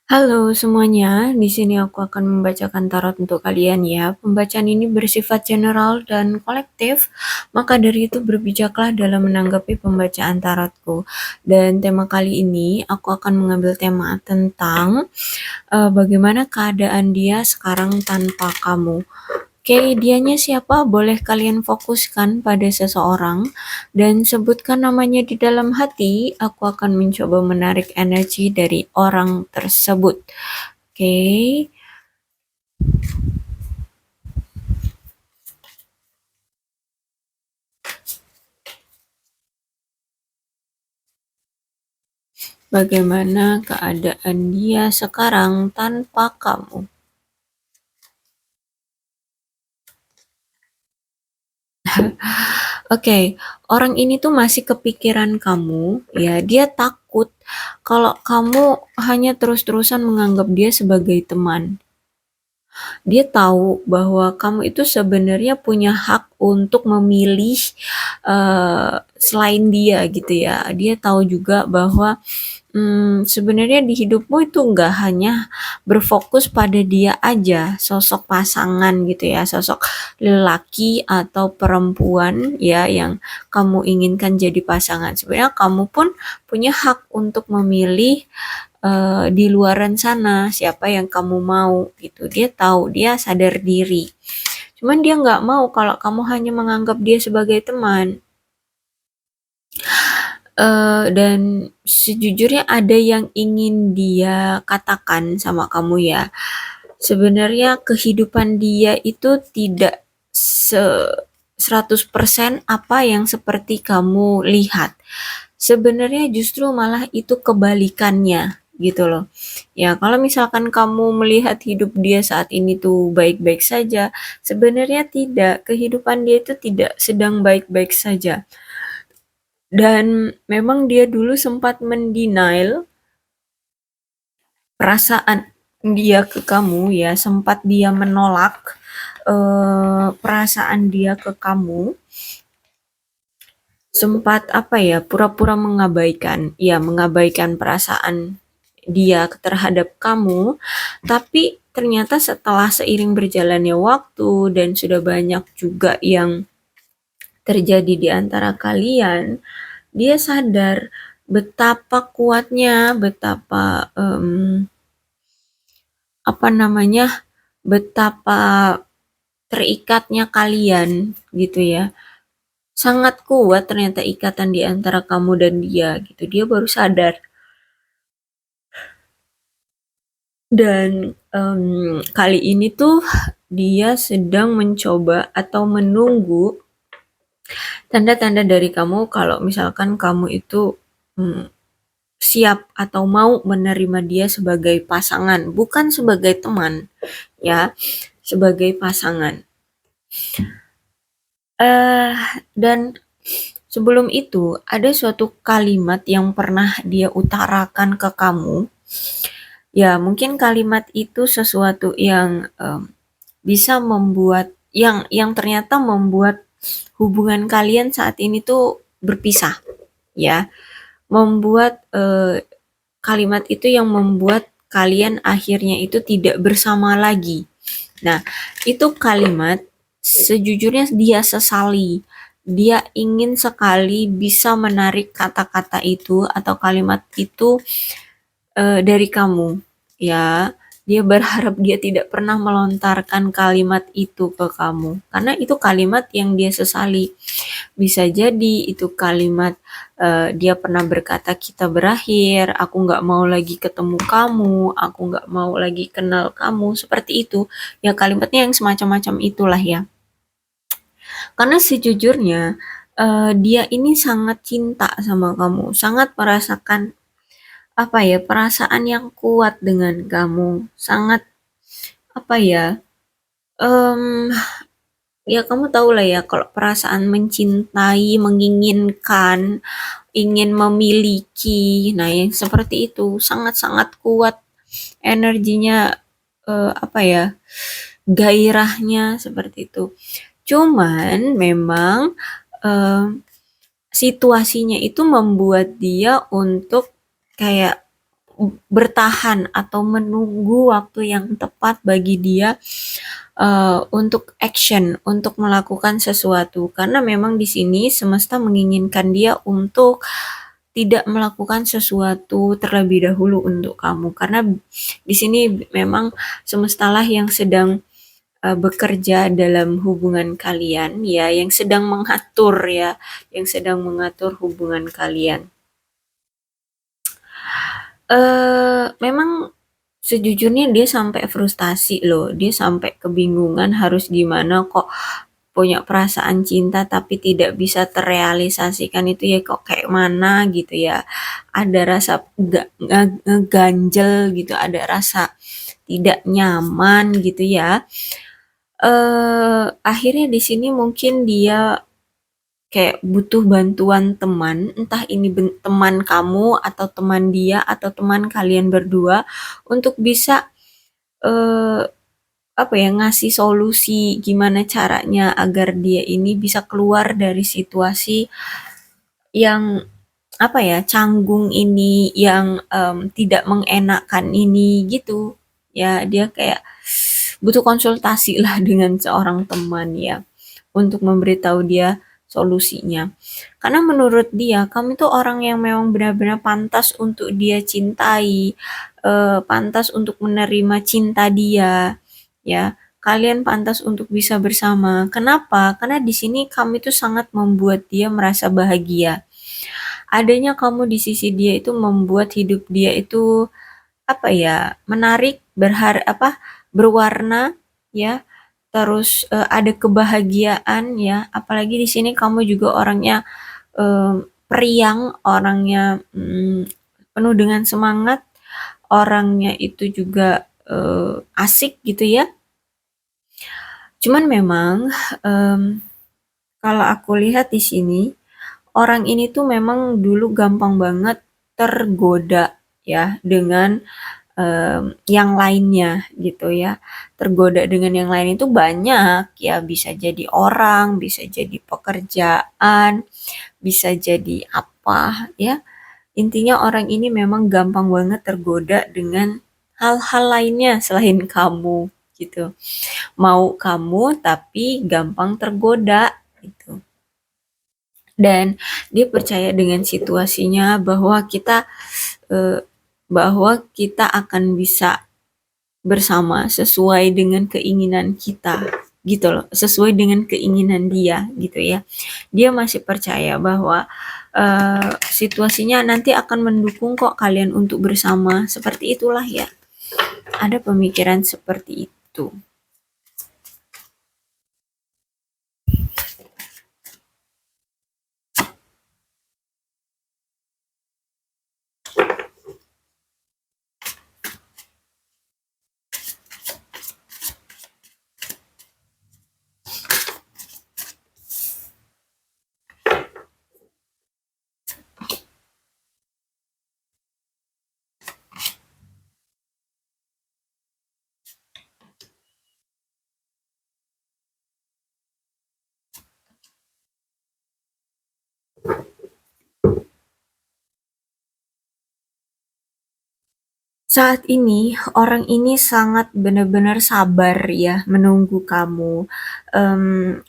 Halo semuanya, di sini aku akan membacakan tarot untuk kalian ya. Pembacaan ini bersifat general dan kolektif, maka dari itu berbijaklah dalam menanggapi pembacaan tarotku. Dan tema kali ini aku akan mengambil tema tentang bagaimana keadaan dia sekarang tanpa kamu. Oke, dianya siapa? Boleh kalian fokuskan pada seseorang dan sebutkan namanya di dalam hati. Aku akan mencoba menarik energi dari orang tersebut. Oke, bagaimana keadaan dia sekarang tanpa kamu? Oke, orang ini tuh masih kepikiran kamu, ya. Dia takut kalau kamu hanya terus-terusan menganggap dia sebagai teman. Dia tahu bahwa kamu itu sebenarnya punya hak untuk memilih selain dia gitu ya. Dia tahu juga bahwa sebenarnya di hidupmu itu nggak hanya berfokus pada dia aja, sosok pasangan gitu ya, sosok lelaki atau perempuan ya yang kamu inginkan jadi pasangan. Sebenarnya kamu pun punya hak untuk memilih di luaran sana siapa yang kamu mau gitu. Dia tahu, dia sadar diri. Cuman dia nggak mau kalau kamu hanya menganggap dia sebagai teman. Dan sejujurnya ada yang ingin dia katakan sama kamu ya. Sebenarnya kehidupan dia itu tidak 100% apa yang seperti kamu lihat. Sebenarnya justru malah itu kebalikannya gitu loh. Ya, kalau misalkan kamu melihat hidup dia saat ini tuh baik-baik saja, sebenarnya tidak. Kehidupan dia itu tidak sedang baik-baik saja. Dan memang dia dulu sempat mendenial perasaan dia ke kamu ya, sempat dia menolak perasaan dia ke kamu, sempat apa ya, pura-pura mengabaikan, ya mengabaikan perasaan dia terhadap kamu, tapi ternyata setelah seiring berjalannya waktu dan sudah banyak juga yang terjadi di antara kalian, dia sadar betapa kuatnya, betapa apa namanya, betapa terikatnya kalian gitu ya. Sangat kuat ternyata ikatan di antara kamu dan dia gitu. Dia baru sadar. Dan kali ini tuh dia sedang mencoba atau menunggu tanda-tanda dari kamu kalau misalkan kamu itu siap atau mau menerima dia sebagai pasangan, bukan sebagai teman, ya, sebagai pasangan. Eh dan sebelum itu ada suatu kalimat yang pernah dia utarakan ke kamu. Ya, mungkin kalimat itu sesuatu yang bisa membuat yang ternyata membuat hubungan kalian saat ini tuh berpisah, ya. Membuat kalimat itu yang membuat kalian akhirnya itu tidak bersama lagi. Nah, itu kalimat sejujurnya dia sesali. Dia ingin sekali bisa menarik kata-kata itu atau kalimat itu dari kamu, ya. Dia berharap dia tidak pernah melontarkan kalimat itu ke kamu, karena itu kalimat yang dia sesali. Bisa jadi itu kalimat dia pernah berkata kita berakhir, aku nggak mau lagi ketemu kamu, aku nggak mau lagi kenal kamu, seperti itu. Ya kalimatnya yang semacam-macam itulah ya. Karena sejujurnya dia ini sangat cinta sama kamu, sangat merasakan apa ya, perasaan yang kuat dengan kamu, sangat apa ya, mmm, ya kamu tahu lah ya kalau perasaan mencintai, menginginkan, ingin memiliki, nah yang seperti itu sangat-sangat kuat energinya, apa ya, gairahnya seperti itu. Cuman memang, situasinya itu membuat dia untuk kayak bertahan atau menunggu waktu yang tepat bagi dia untuk action, untuk melakukan sesuatu. Karena memang di sini semesta menginginkan dia untuk tidak melakukan sesuatu terlebih dahulu untuk kamu. Karena di sini memang semestalah yang sedang bekerja dalam hubungan kalian ya, yang sedang mengatur ya, yang sedang mengatur hubungan kalian. Memang sejujurnya dia sampai frustasi loh, dia sampai kebingungan harus gimana, kok punya perasaan cinta tapi tidak bisa terrealisasikan itu ya, kok kayak mana gitu ya. Ada rasa ngeganjel gitu, ada rasa tidak nyaman gitu ya. Akhirnya di sini mungkin dia kayak butuh bantuan teman, entah ini teman kamu atau teman dia atau teman kalian berdua untuk bisa eh, apa ya, ngasih solusi gimana caranya agar dia ini bisa keluar dari situasi yang apa ya, canggung ini, yang tidak mengenakan ini gitu ya. Dia kayak butuh konsultasi lah dengan seorang teman ya, untuk memberitahu dia solusinya. Karena menurut dia, kamu itu orang yang memang benar-benar pantas untuk dia cintai, pantas untuk menerima cinta dia, ya. Kalian pantas untuk bisa bersama. Kenapa? Karena di sini kamu itu sangat membuat dia merasa bahagia. Adanya kamu di sisi dia itu membuat hidup dia itu apa ya, menarik, berwarna ya. Terus ada kebahagiaan ya. Apalagi di sini kamu juga orangnya periang, orangnya penuh dengan semangat, orangnya itu juga asik gitu ya. Cuman memang kalau aku lihat di sini, orang ini tuh memang dulu gampang banget tergoda ya dengan yang lainnya gitu ya. Tergoda dengan yang lain itu banyak ya, bisa jadi orang, bisa jadi pekerjaan, bisa jadi apa ya. Intinya orang ini memang gampang banget tergoda dengan hal-hal lainnya selain kamu gitu. Mau kamu tapi gampang tergoda gitu. Dan dia percaya dengan situasinya eh, bahwa kita akan bisa bersama sesuai dengan keinginan kita gitu loh, sesuai dengan keinginan dia gitu ya. Dia masih percaya bahwa situasinya nanti akan mendukung kok kalian untuk bersama, seperti itulah ya. Ada pemikiran seperti itu. Saat ini, orang ini sangat benar-benar sabar ya menunggu kamu.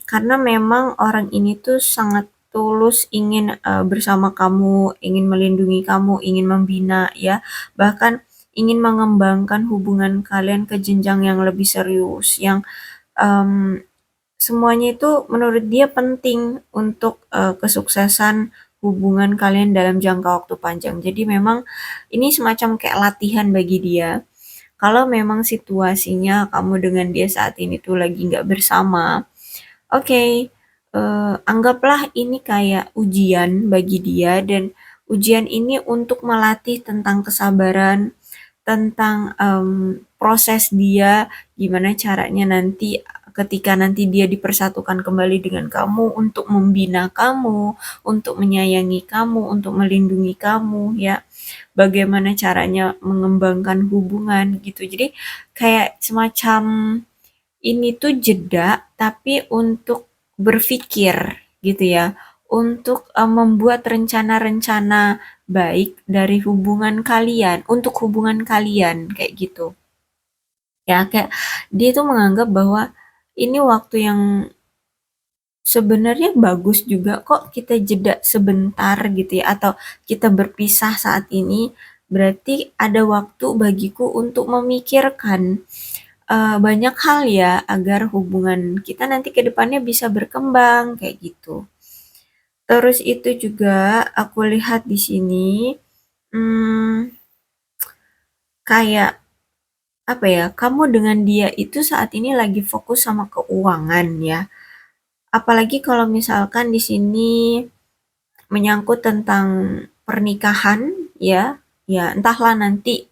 Karena memang orang ini tuh sangat tulus ingin bersama kamu, ingin melindungi kamu, ingin membina ya, bahkan ingin mengembangkan hubungan kalian ke jenjang yang lebih serius, yang em, semuanya itu menurut dia penting untuk kesuksesan hubungan kalian dalam jangka waktu panjang. Jadi memang ini semacam kayak latihan bagi dia. Kalau memang situasinya kamu dengan dia saat ini tuh lagi nggak bersama, oke, anggaplah ini kayak ujian bagi dia, dan ujian ini untuk melatih tentang kesabaran, tentang proses dia, gimana caranya nanti ketika nanti dia dipersatukan kembali dengan kamu, untuk membina kamu, untuk menyayangi kamu, untuk melindungi kamu ya. Bagaimana caranya mengembangkan hubungan gitu. Jadi kayak semacam ini tuh jeda tapi untuk berpikir gitu ya, untuk membuat rencana-rencana baik dari hubungan kalian, untuk hubungan kalian kayak gitu. Ya, kayak dia tuh menganggap bahwa ini waktu yang sebenarnya bagus juga kok kita jeda sebentar gitu ya, atau kita berpisah saat ini, berarti ada waktu bagiku untuk memikirkan banyak hal ya agar hubungan kita nanti ke depannya bisa berkembang kayak gitu. Terus itu juga aku lihat di sini, hmm, kayak apa ya? Kamu dengan dia itu saat ini lagi fokus sama keuangan ya. Apalagi kalau misalkan di sini menyangkut tentang pernikahan ya, ya entahlah nanti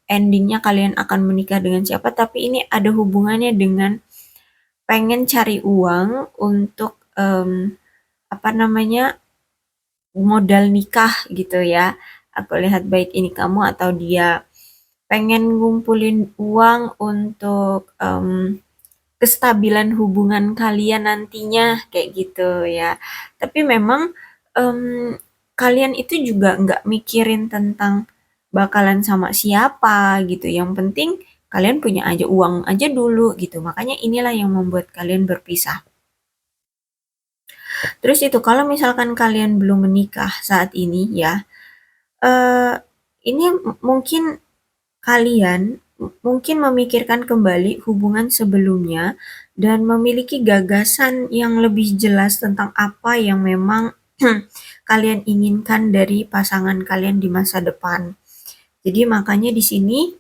endingnya kalian akan menikah dengan siapa, tapi ini ada hubungannya dengan pengen cari uang untuk apa namanya, modal nikah gitu ya. Aku lihat baik ini kamu atau dia pengen ngumpulin uang untuk kestabilan hubungan kalian nantinya kayak gitu ya. Tapi memang em, kalian itu juga nggak mikirin tentang bakalan sama siapa gitu. Yang penting kalian punya aja uang aja dulu gitu. Makanya inilah yang membuat kalian berpisah. Terus itu kalau misalkan kalian belum menikah saat ini ya, eh ini mungkin kalian mungkin memikirkan kembali hubungan sebelumnya dan memiliki gagasan yang lebih jelas tentang apa yang memang kalian inginkan dari pasangan kalian di masa depan. Jadi makanya di sini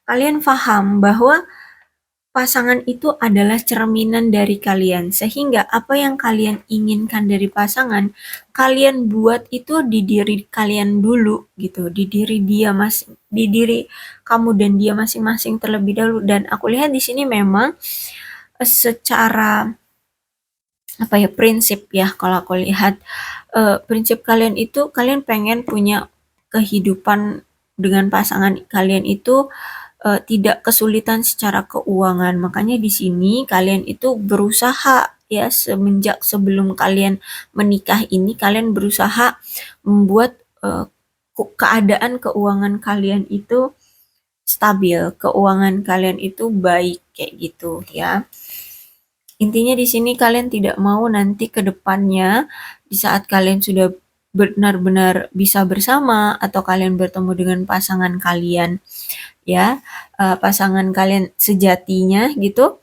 kalian paham bahwa pasangan itu adalah cerminan dari kalian, sehingga apa yang kalian inginkan dari pasangan, kalian buat itu di diri kalian dulu gitu, di diri dia di diri kamu dan dia masing-masing terlebih dahulu. Dan aku lihat di sini memang secara apa ya prinsip ya, kalau aku lihat prinsip kalian itu kalian pengen punya kehidupan dengan pasangan kalian itu tidak kesulitan secara keuangan. Makanya di sini kalian itu berusaha ya semenjak sebelum kalian menikah ini kalian berusaha membuat keadaan keuangan kalian itu stabil, keuangan kalian itu baik kayak gitu ya. Intinya di sini kalian tidak mau nanti ke depannya di saat kalian sudah benar-benar bisa bersama atau kalian bertemu dengan pasangan kalian ya, pasangan kalian sejatinya gitu,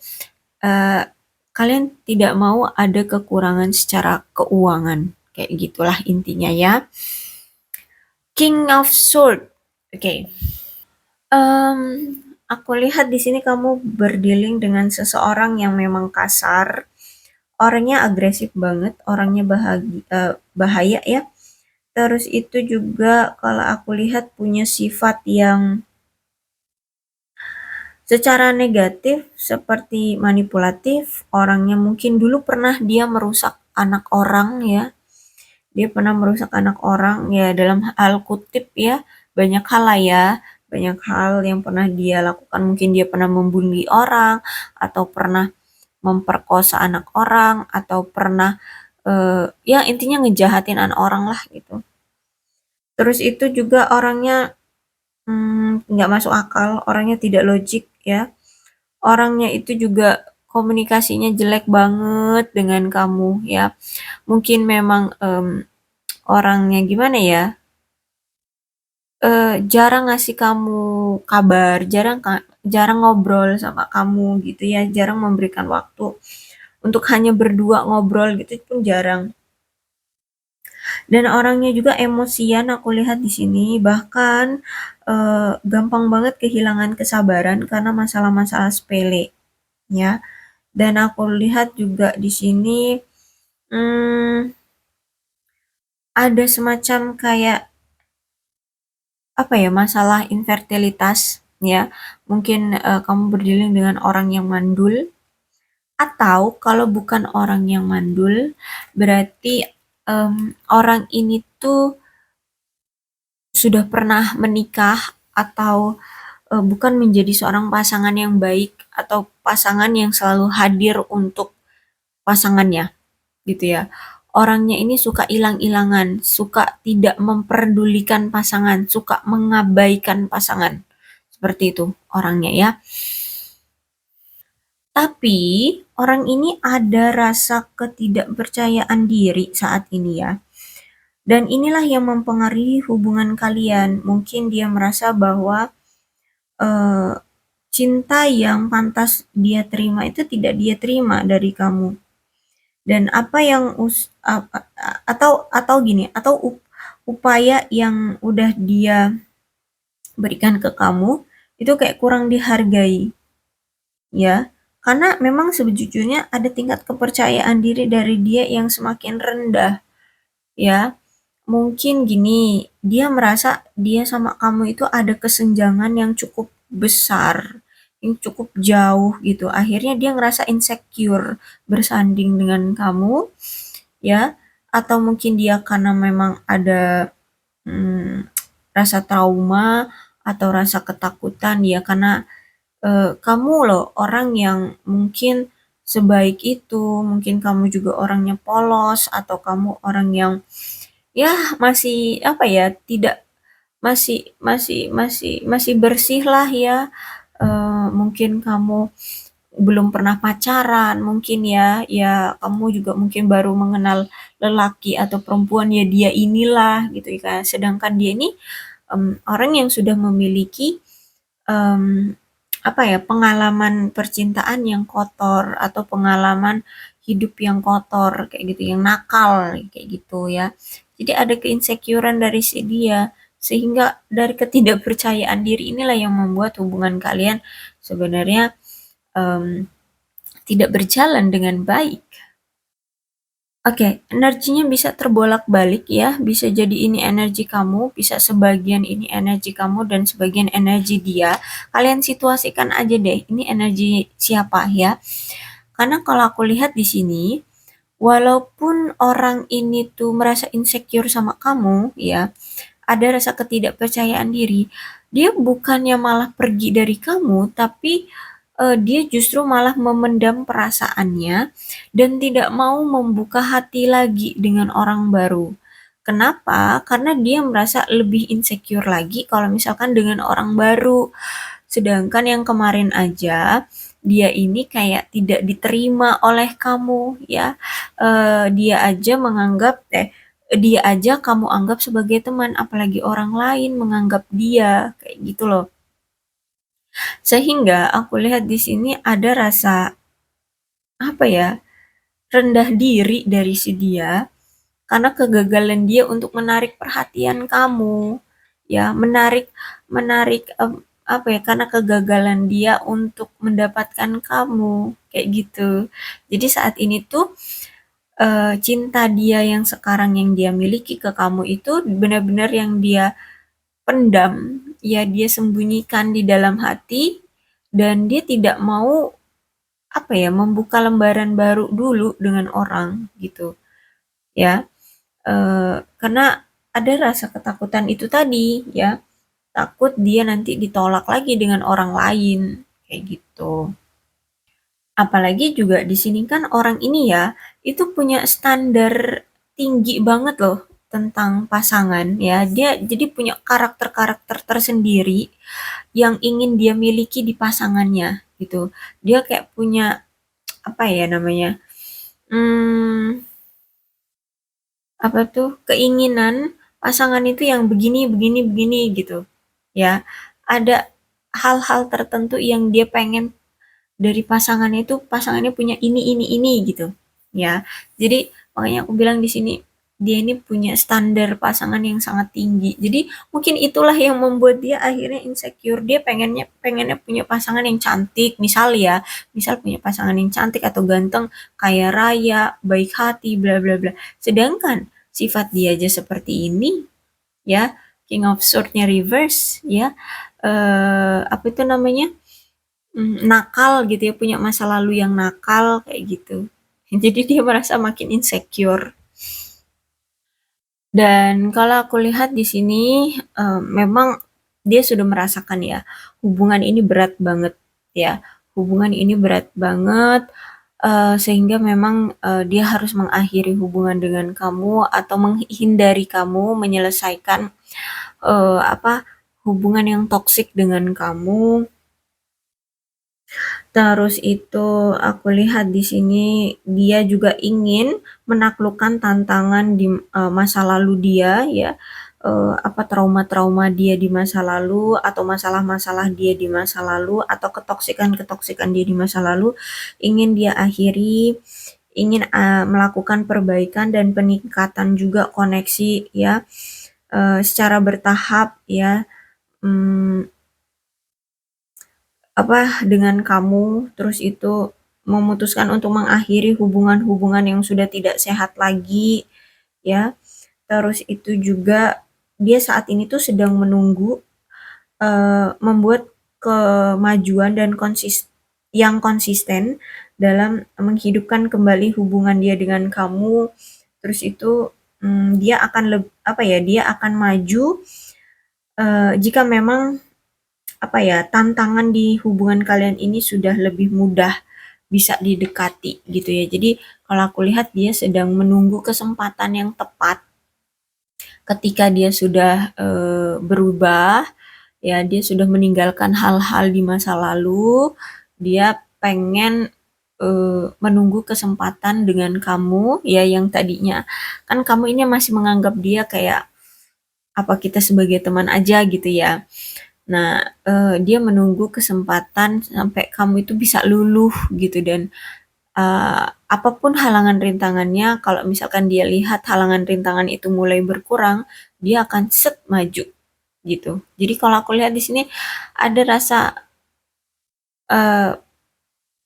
eee, kalian tidak mau ada kekurangan secara keuangan, kayak gitulah intinya ya. King of Sword, oke. Mmm, aku lihat di sini kamu berdealing dengan seseorang yang memang kasar, orangnya agresif banget, orangnya bahaya ya. Terus itu juga kalau aku lihat punya sifat yang secara negatif seperti manipulatif, orangnya mungkin dulu pernah dia merusak anak orang ya. Dia pernah merusak anak orang ya dalam hal kutip ya, banyak hal lah ya. Banyak hal yang pernah dia lakukan, mungkin dia pernah membuli orang atau pernah memperkosa anak orang atau pernah ya intinya ngejahatin anak orang lah gitu. Terus itu juga orangnya nggak masuk akal, orangnya tidak logik ya. Orangnya itu juga komunikasinya jelek banget dengan kamu ya. Mungkin memang orangnya gimana ya? Jarang ngasih kamu kabar, jarang ngobrol sama kamu gitu ya, jarang memberikan waktu untuk hanya berdua ngobrol gitu pun jarang. Dan orangnya juga emosian aku lihat di sini, bahkan gampang banget kehilangan kesabaran karena masalah-masalah sepele ya. Dan aku lihat juga di sini ada semacam kayak apa ya masalah infertilitas ya. Mungkin kamu berdealing dengan orang yang mandul atau kalau bukan orang yang mandul berarti orang ini tuh sudah pernah menikah atau bukan menjadi seorang pasangan yang baik atau pasangan yang selalu hadir untuk pasangannya gitu ya. orangnya ini suka ilang-ilangan, suka tidak memperdulikan pasangan, suka mengabaikan pasangan. Seperti itu orangnya ya. Tapi orang ini ada rasa ketidakpercayaan diri saat ini ya. Dan inilah yang mempengaruhi hubungan kalian. Mungkin dia merasa bahwa eh, cinta yang pantas dia terima itu tidak dia terima dari kamu. Dan apa yang atau gini, atau upaya yang udah dia berikan ke kamu itu kayak kurang dihargai, ya. Karena memang sejujurnya ada tingkat kepercayaan diri dari dia yang semakin rendah, ya. Mungkin gini, dia merasa dia sama kamu itu ada kesenjangan yang cukup besar, yang cukup jauh gitu. Akhirnya dia ngerasa insecure bersanding dengan kamu, ya. Atau mungkin dia karena memang ada hmm, rasa trauma atau rasa ketakutan ya karena kamu loh orang yang mungkin sebaik itu, mungkin kamu juga orangnya polos atau kamu orang yang ya masih apa ya tidak masih bersih lah ya. Mungkin kamu belum pernah pacaran mungkin ya ya kamu juga mungkin baru mengenal lelaki atau perempuan ya dia inilah gitu ya sedangkan dia ini orang yang sudah memiliki em, apa ya pengalaman percintaan yang kotor atau pengalaman hidup yang kotor kayak gitu yang nakal kayak gitu ya jadi ada keinsecurean dari si dia sehingga dari ketidakpercayaan diri inilah yang membuat hubungan kalian sebenarnya em, tidak berjalan dengan baik. Oke, energinya bisa terbolak-balik ya. Bisa jadi ini energi kamu, bisa sebagian ini energi kamu dan sebagian energi dia. Kalian situasikan aja deh, ini energi siapa ya. Karena kalau aku lihat di sini, walaupun orang ini tuh merasa insecure sama kamu ya, ada rasa ketidakpercayaan diri, dia bukannya malah pergi dari kamu, tapi dia justru malah memendam perasaannya dan tidak mau membuka hati lagi dengan orang baru. Kenapa? Karena dia merasa lebih insecure lagi kalau misalkan dengan orang baru. Sedangkan yang kemarin aja dia ini kayak tidak diterima oleh kamu ya. Dia aja kamu anggap sebagai teman, apalagi orang lain menganggap dia kayak gitu loh. Sehingga aku lihat di sini ada rasa apa ya, rendah diri dari si dia karena kegagalan dia untuk menarik perhatian kamu. Ya, menarik menarik apa ya, karena kegagalan dia untuk mendapatkan kamu kayak gitu. Jadi saat ini tuh cinta dia yang sekarang yang dia miliki ke kamu itu benar-benar yang dia pendam, ya dia sembunyikan di dalam hati dan dia tidak mau apa ya membuka lembaran baru dulu dengan orang gitu ya. Karena ada rasa ketakutan itu tadi ya, takut dia nanti ditolak lagi dengan orang lain kayak gitu. Apalagi juga di sini kan orang ini ya, itu punya standar tinggi banget loh tentang pasangan ya. Dia jadi punya karakter-karakter tersendiri yang ingin dia miliki di pasangannya gitu. Dia kayak punya apa ya namanya? Hmm, apa tuh? Keinginan pasangan itu yang begini begini begini gitu. Ya. Ada hal-hal tertentu yang dia pengen dari pasangannya itu pasangannya punya ini gitu ya jadi makanya aku bilang di sini dia ini punya standar pasangan yang sangat tinggi jadi mungkin itulah yang membuat dia akhirnya insecure dia pengennya pengennya punya pasangan yang cantik misal punya pasangan yang cantik atau ganteng kaya raya baik hati bla bla bla sedangkan sifat dia aja seperti ini ya King of Sword-nya reverse ya apa itu namanya nakal gitu ya, punya masa lalu yang nakal kayak gitu. Jadi dia merasa makin insecure. Dan kalau aku lihat di sini memang dia sudah merasakan ya hubungan ini berat banget ya. Hubungan ini berat banget sehingga memang, dia harus mengakhiri hubungan dengan kamu atau menghindari kamu menyelesaikan, apa, hubungan yang toksik dengan kamu. Terus itu aku lihat di sini dia juga ingin menaklukkan tantangan di, masa lalu dia ya, apa, trauma-trauma dia di masa lalu atau masalah-masalah dia di masa lalu atau ketoksikan-ketoksikan dia di masa lalu, ingin dia akhiri, ingin, melakukan perbaikan dan peningkatan juga koneksi ya, secara bertahap ya, mmm dengan kamu, terus itu memutuskan untuk mengakhiri hubungan-hubungan yang sudah tidak sehat lagi, ya. Terus itu juga dia saat ini tuh sedang menunggu, membuat kemajuan dan yang konsisten dalam menghidupkan kembali hubungan dia dengan kamu. Terus itu, dia akan dia akan maju, jika memang tantangan di hubungan kalian ini sudah lebih mudah bisa didekati gitu ya. Jadi kalau aku lihat dia sedang menunggu kesempatan yang tepat ketika dia sudah berubah, ya dia sudah meninggalkan hal-hal di masa lalu, dia pengen menunggu kesempatan dengan kamu ya yang tadinya kan kamu ini masih menganggap dia kayak apa kita sebagai teman aja gitu ya. Nah, dia menunggu kesempatan sampai kamu itu bisa luluh gitu dan, apapun halangan rintangannya, kalau misalkan dia lihat halangan rintangan itu mulai berkurang, dia akan maju gitu. Jadi kalau aku lihat di sini ada rasa, eee,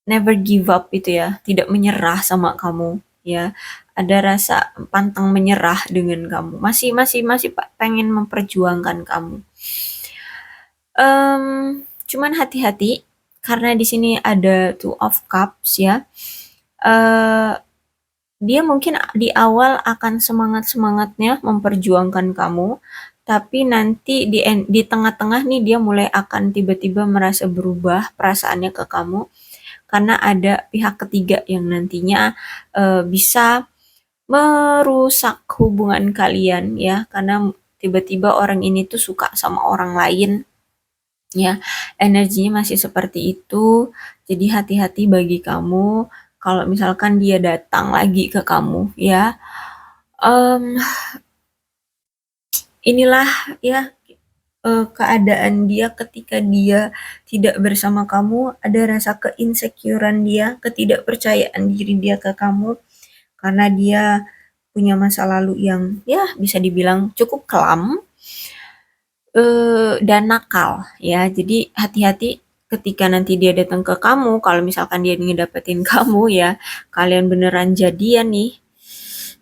never give up itu ya, tidak menyerah sama kamu ya. Ada rasa pantang menyerah dengan kamu, masih pengen memperjuangkan kamu. Cuman hati-hati karena di sini ada Two of Cups ya. Eee, dia mungkin di awal akan semangat-semangatnya memperjuangkan kamu, tapi nanti di tengah-tengah nih dia mulai akan tiba-tiba merasa berubah perasaannya ke kamu, karena ada pihak ketiga yang nantinya, bisa merusak hubungan kalian ya, karena tiba-tiba orang ini tuh suka sama orang lain. Ya, energinya masih seperti itu. Jadi hati-hati bagi kamu kalau misalkan dia datang lagi ke kamu ya. Mmm, inilah ya, keadaan dia ketika dia tidak bersama kamu, ada rasa ke-insecure-an dia, ketidakpercayaan diri dia ke kamu, karena dia punya masa lalu yang ya bisa dibilang cukup kelam. Dan nakal ya. Jadi hati-hati ketika nanti dia datang ke kamu, kalau misalkan dia ngedapetin kamu ya, kalian beneran jadian nih,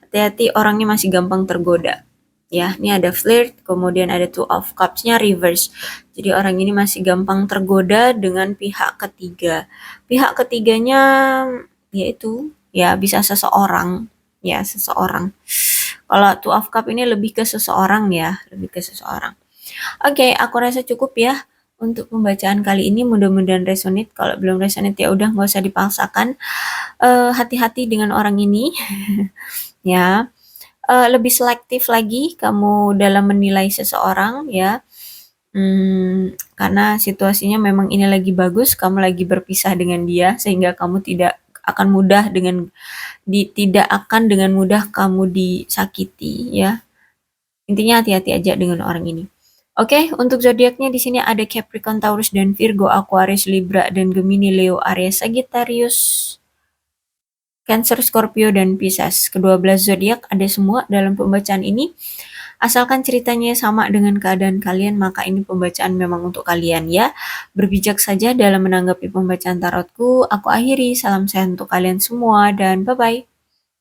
hati-hati orangnya masih gampang tergoda. Ya, ini ada flirt, kemudian ada two of cups-nya reverse. Jadi orang ini masih gampang tergoda dengan pihak ketiga. Pihak ketiganya yaitu ya bisa seseorang, ya seseorang. Kalau two of cup ini lebih ke seseorang ya, lebih ke seseorang. Oke, aku rasa cukup ya untuk pembacaan kali ini. Mudah-mudahan resonate. Kalau belum resonate ya udah nggak usah dipaksakan. Hati-hati dengan orang ini, ya. Lebih selektif lagi kamu dalam menilai seseorang ya. Karena situasinya memang ini lagi bagus, kamu lagi berpisah dengan dia sehingga kamu tidak akan dengan mudah kamu disakiti ya. Intinya hati-hati aja dengan orang ini. Oke, untuk zodiaknya di sini ada Capricorn, Taurus, dan Virgo, Aquarius, Libra, dan Gemini, Leo, Aries, Sagittarius, Cancer, Scorpio, dan Pisces. Kedua belas zodiak ada semua dalam pembacaan ini. Asalkan ceritanya sama dengan keadaan kalian, maka ini pembacaan memang untuk kalian ya. Berbijak saja dalam menanggapi pembacaan tarotku. Aku akhiri, salam sehat untuk kalian semua, dan bye-bye.